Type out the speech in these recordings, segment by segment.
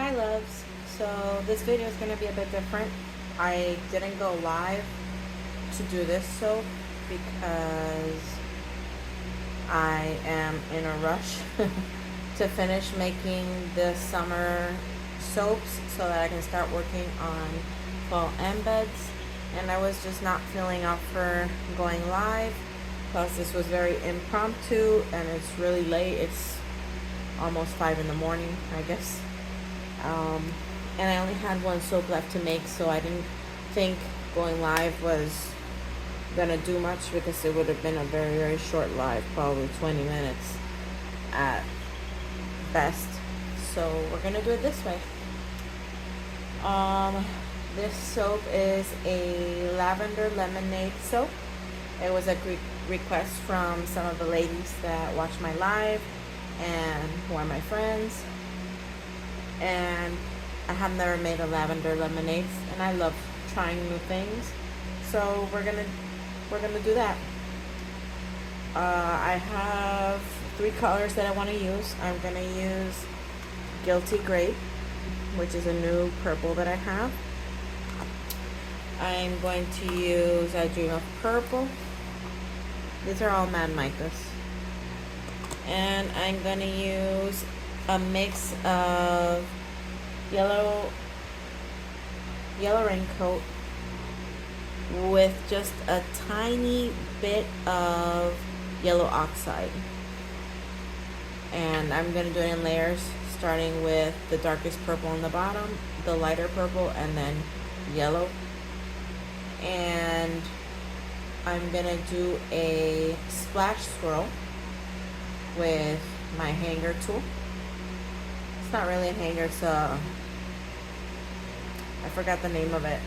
Hi loves. So this video is going to be a bit different. I didn't go live to do this soap because I am in a rush to finish making the summer soaps so that I can start working on fall embeds, and I was just not feeling up for going live. Plus this was very impromptu and it's really late. It's almost 5 in the morning, I guess. And I only had one soap left to make, so I didn't think going live was gonna do much because it would have been a very, very short live, probably 20 minutes at best. So we're gonna do it this way. This soap is a Lavender Lemonade Soap. It was a request from some of the ladies that watch my live and who are my friends. And I have never made a lavender lemonade, and I love trying new things. So we're gonna do that. I have 3 colors that I want to use. I'm gonna use Guilty Grape, which is a new purple that I have. I'm going to use I Dream of Purple. These are all Mad Micas. And I'm gonna use a mix of yellow raincoat with just a tiny bit of yellow oxide. And I'm gonna do it in layers, starting with the darkest purple on the bottom, the lighter purple, and then yellow. And I'm gonna do a splash swirl with my hanger tool. It's not really a hanger, it's I forgot the name of it.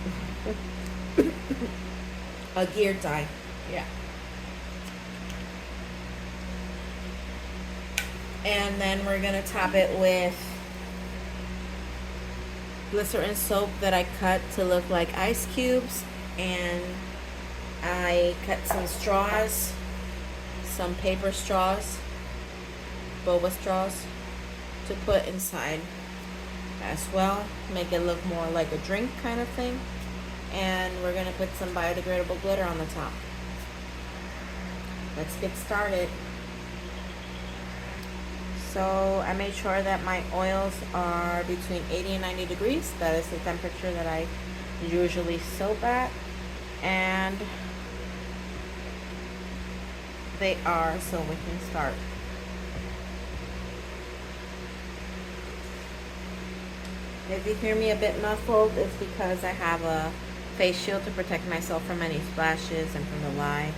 A gear tie. Yeah. And then we're gonna top it with glycerin soap that I cut to look like ice cubes, and I cut some straws, some paper straws, boba straws, to put inside as well, make it look more like a drink kind of thing. And we're gonna put some biodegradable glitter on the top. Let's get started. So I made sure that my oils are between 80 and 90 degrees. That is the temperature that I usually soap at, and they are, so we can start. If you hear me a bit muffled, it's because I have a face shield to protect myself from any splashes and from the lye.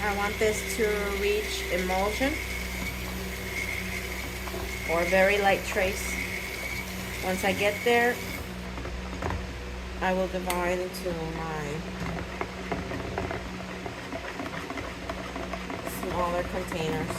I want this to reach emulsion or very light trace. Once I get there, I will divide into my smaller containers.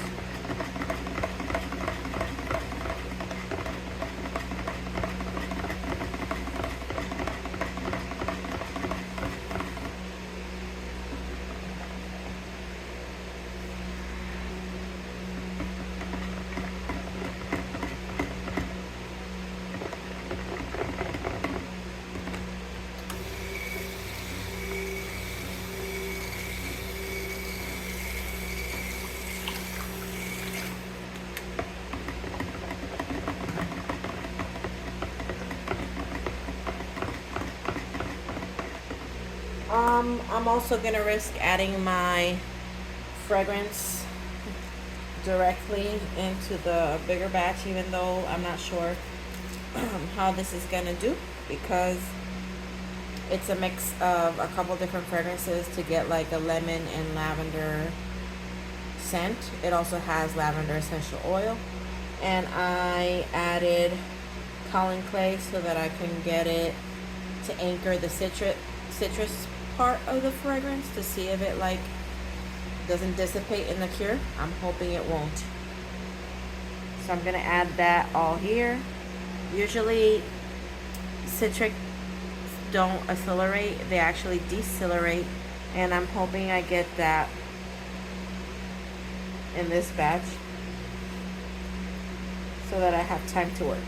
I'm also gonna risk adding my fragrance directly into the bigger batch, even though I'm not sure how this is gonna do, because it's a mix of a couple different fragrances to get like a lemon and lavender scent. It also has lavender essential oil, and I added Colin clay so that I can get it to anchor the citrus part of the fragrance, to see if it like doesn't dissipate in the cure. I'm hoping it won't. So I'm gonna add that all here. Usually citric don't accelerate, they actually decelerate, and I'm hoping I get that in this batch so that I have time to work.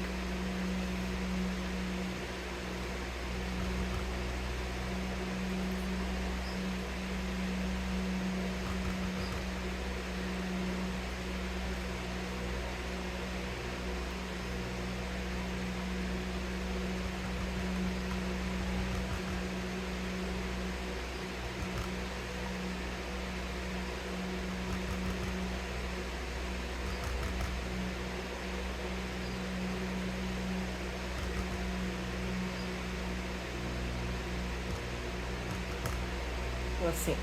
Let's see.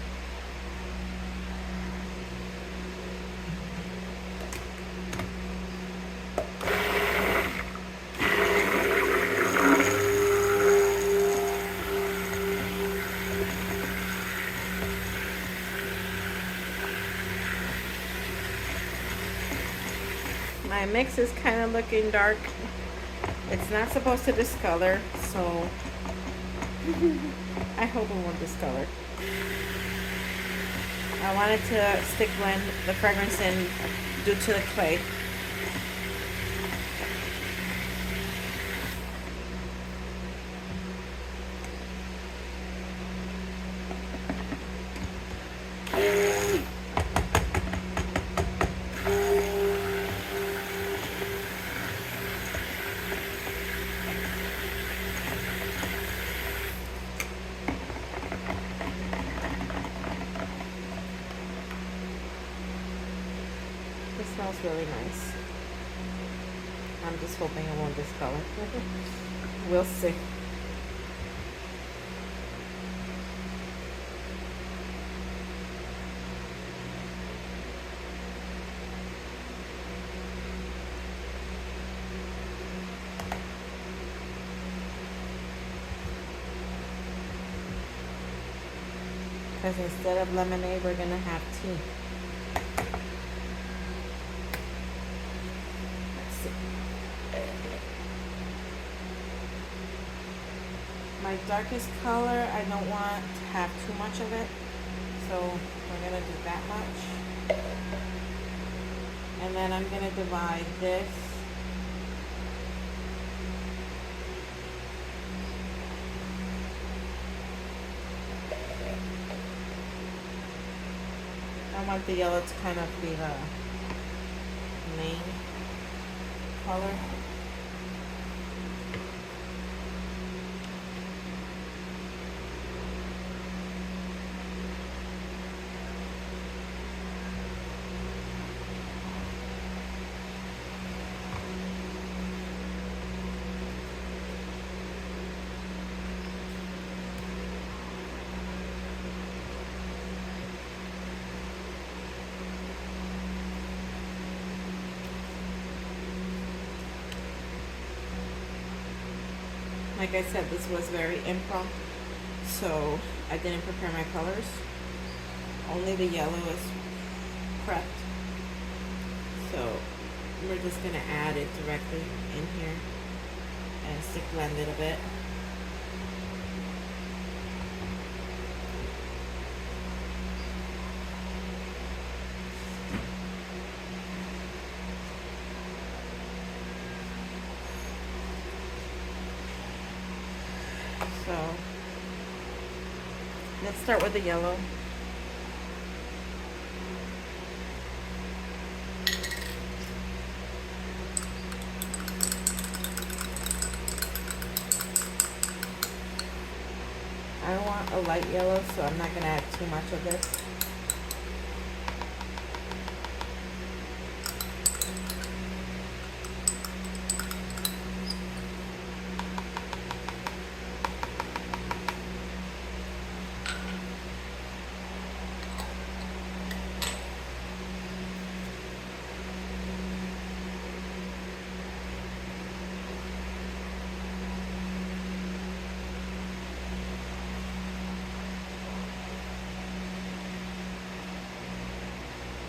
My mix is kind of looking dark. It's not supposed to discolor, so I hope it won't discolor. I wanted to stick blend the fragrance in due to the clay. It smells really nice. I'm just hoping it won't discolor. We'll see. Because instead of lemonade, we're gonna have tea. My darkest color, I don't want to have too much of it, so we're gonna do that much. And then I'm gonna divide this I want the yellow to kind of be the main color. Like I said, this was very impromptu, so I didn't prepare my colors. Only the yellow is prepped. So we're just gonna add it directly in here and stick blend it a bit. So let's start with the yellow. I want a light yellow, so I'm not going to add too much of this.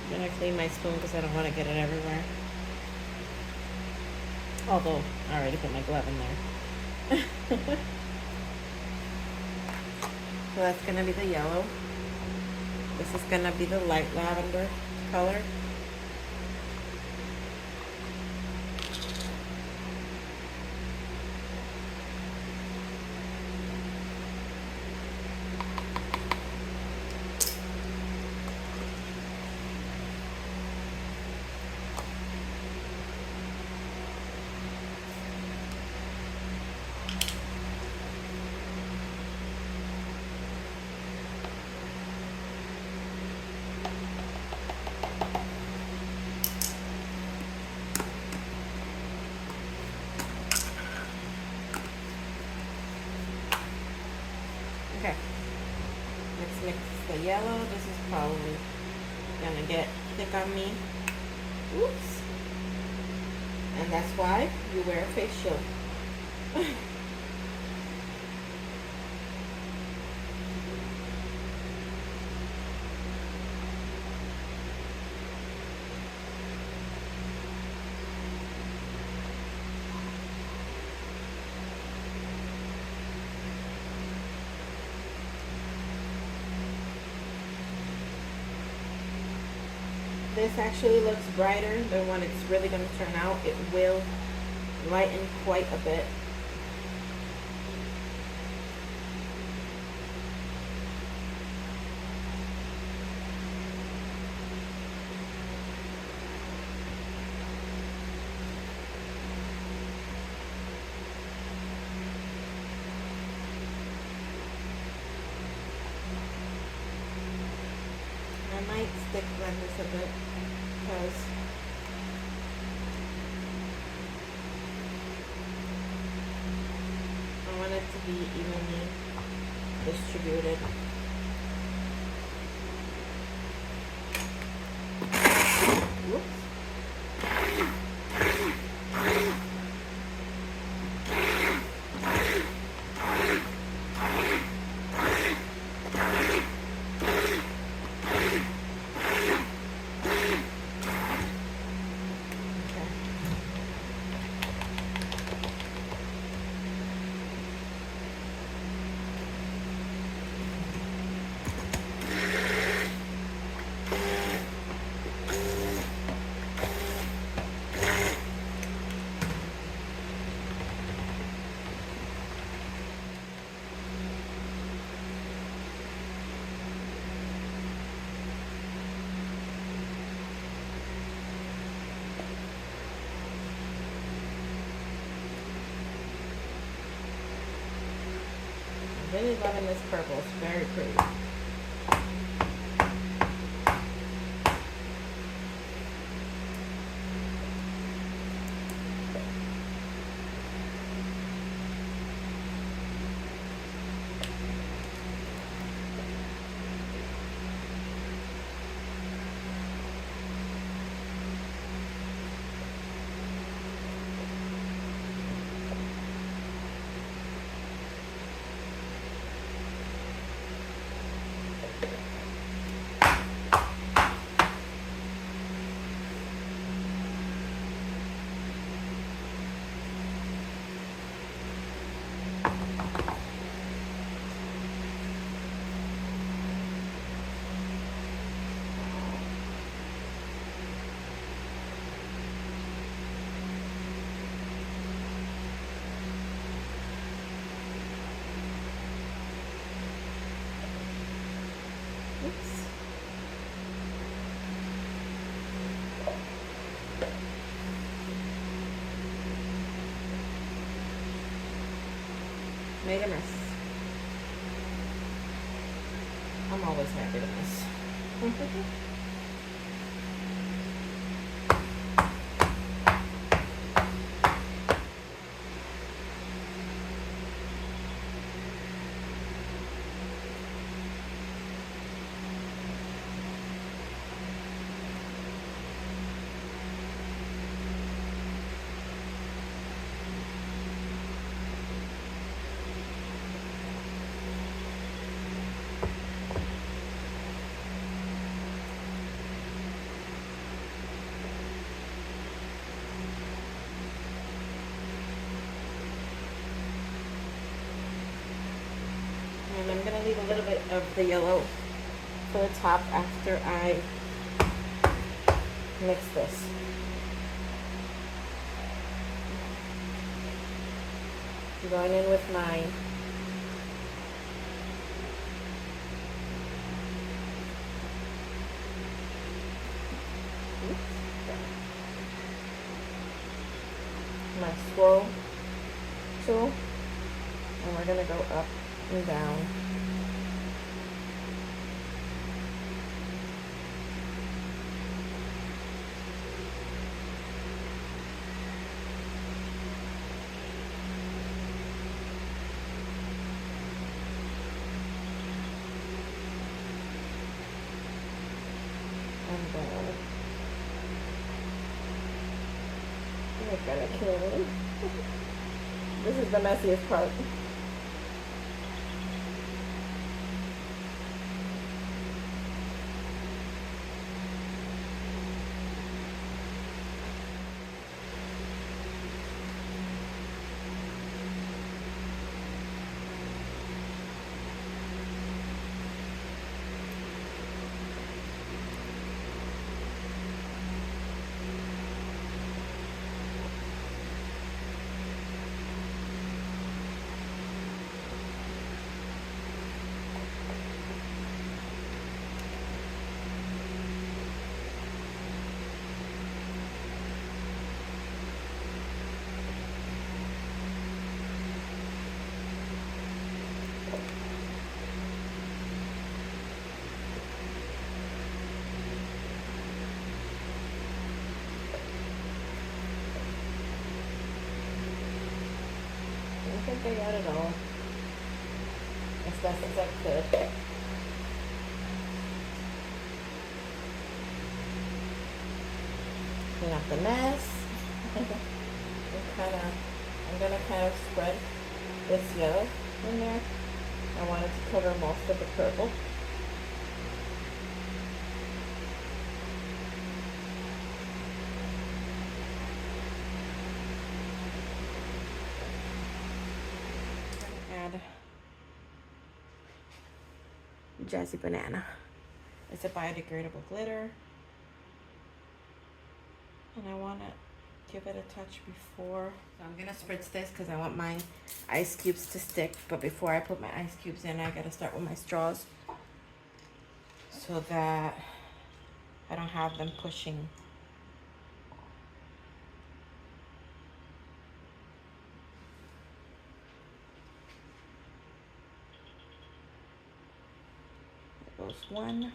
I'm gonna clean my spoon because I don't want to get it everywhere. Although I already put my glove in there. So that's gonna be the yellow. This is gonna be the light lavender color. Okay, let's mix the yellow. This is probably gonna get thick on me. Oops. And that's why you wear a face shield. This actually looks brighter than when it's really going to turn out. It will lighten quite a bit. I might stick blend this a bit because I want it to be evenly distributed. Whoops. I'm really loving this purple. It's very pretty. Oops. Made a mess. I'm always happy to mess. of the yellow for the top after I mix this. Going in with my swirl tool, and we're going to go up and down. And then we're gonna clean. This is the messiest part. I think I got it all as best as I could. Clean up the mess. I'm gonna kind of spread this yellow in there. I want it to cover most of the purple. Add Jazzy Banana. It's a biodegradable glitter, and I want to give it a touch before. So I'm gonna spritz this because I want my ice cubes to stick, but before I put my ice cubes in, I gotta start with my straws so that I don't have them pushing. There goes one.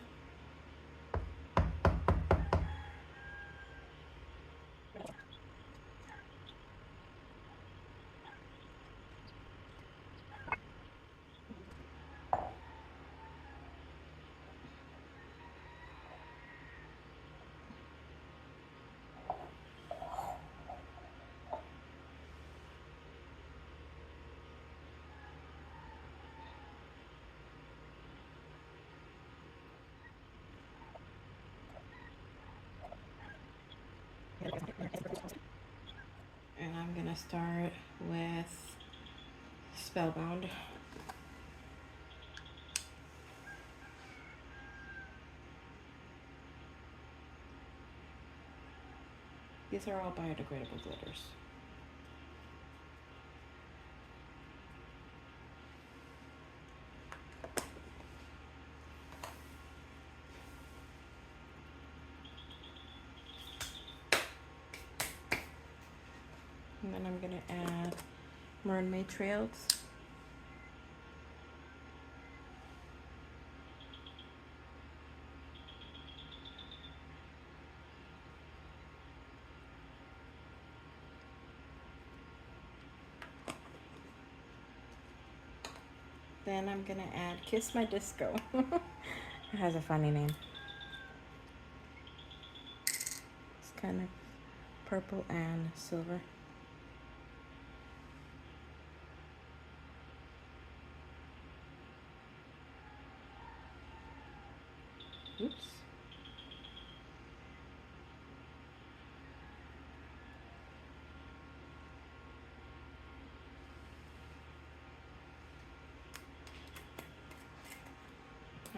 And I'm gonna start with Spellbound. These are all biodegradable glitters. And then I'm gonna add Mermaid Trails. Then I'm gonna add Kiss My Disco. It has a funny name. It's kind of purple and silver. Oops.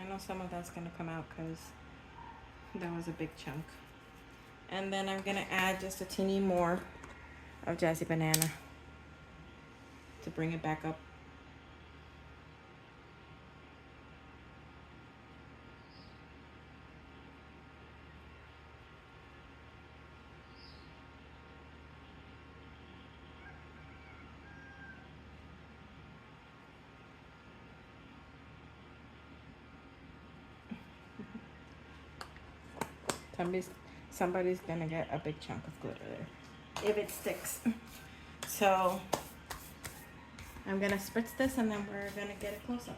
I know some of that's gonna come out because that was a big chunk. And then I'm gonna add just a teeny more of Jazzy Banana to bring it back up. Somebody's gonna get a big chunk of glitter there if it sticks. So I'm gonna spritz this and then we're gonna get a close up.